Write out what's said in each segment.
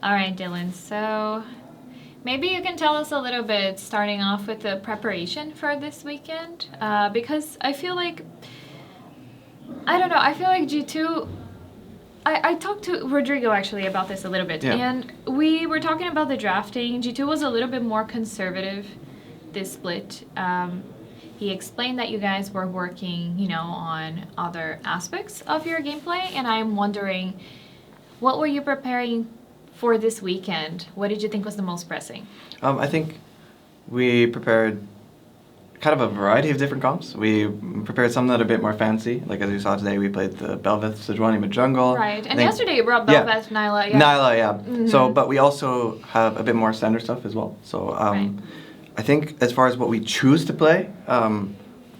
All right, Dylan. So maybe you can tell us a little bit, starting off with the preparation for this weekend, because I feel like, I don't know, I feel like G2. I talked to Rodrigo actually about this a little bit, and we were talking about the drafting. G2 was a little bit more conservative this split. He explained that you guys were working, on other aspects of your gameplay, and I'm wondering, what were you preparing for this weekend? What did you think was the most pressing? I think we prepared kind of a variety of different comps. We prepared some that are a bit more fancy. Like as you saw today, we played the Bel'Veth Sejuani mid-jungle. Right, and yesterday you brought Bel'Veth, Nyla. Yeah. Nyla, yeah. Mm-hmm. So, but we also have a bit more standard stuff as well. So I think as far as what we choose to play,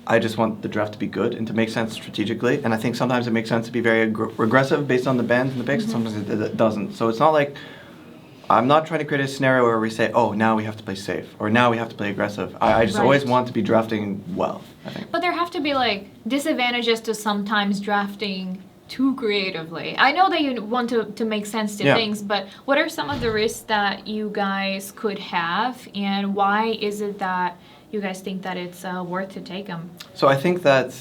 I just want the draft to be good and to make sense strategically. And I think sometimes it makes sense to be very aggressive based on the bans and the picks, and sometimes it doesn't. So it's not like, I'm not trying to create a scenario where we say, oh, now we have to play safe, or now we have to play aggressive. I just always want to be drafting well, I think. But there have to be disadvantages to sometimes drafting too creatively. I know that you want to make sense to things, but what are some of the risks that you guys could have, and why is it that you guys think that it's worth to take them? So I think that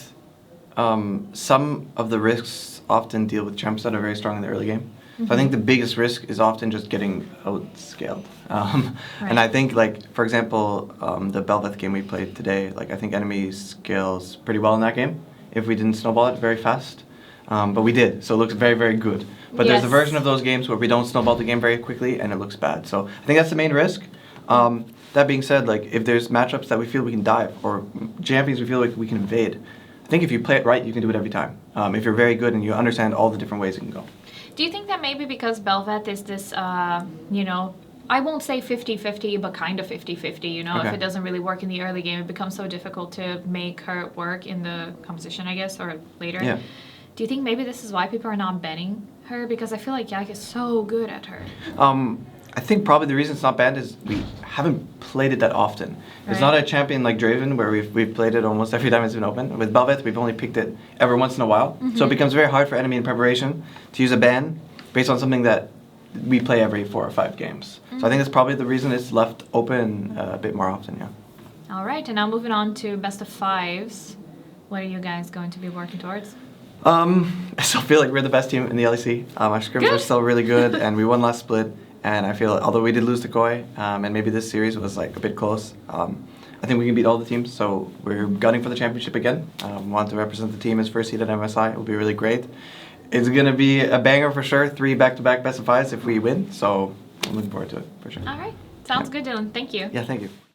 some of the risks often deal with champs that are very strong in the early game. So I think the biggest risk is often just getting outscaled. And I think, for example, the Bel'Veth game we played today, I think enemy scales pretty well in that game if we didn't snowball it very fast. But we did, so it looks very, very good. But there's a version of those games where we don't snowball the game very quickly and it looks bad. So I think that's the main risk. That being said, if there's matchups that we feel we can dive, or champions we feel like we can invade, I think if you play it right, you can do it every time. If you're very good and you understand all the different ways it can go. Do you think that maybe because Bel'Veth is this, I won't say 50-50, but kind of 50-50, if it doesn't really work in the early game, it becomes so difficult to make her work in the competition, I guess, or later. Yeah. Do you think maybe this is why people are not banning her? Because I feel like Yak is so good at her. I think probably the reason it's not banned is we haven't played it that often. It's not a champion like Draven where we've played it almost every time it's been open. With Bel'Veth, we've only picked it every once in a while. So it becomes very hard for enemy in preparation to use a ban based on something that we play every 4 or 5 games. So I think that's probably the reason it's left open a bit more often, yeah. All right, and now moving on to best of 5s. What are you guys going to be working towards? I still feel like we're the best team in the LEC. Our scrims are still really good, and we won last split. And I feel, although we did lose to Koi, and maybe this series was a bit close, I think we can beat all the teams. So we're gunning for the championship again. Want to represent the team as first seed at MSI. It will be really great. It's going to be a banger for sure. 3 back-to-back best of 5s if we win. So I'm looking forward to it for sure. All right. Sounds good, Dylan. Thank you. Yeah, thank you.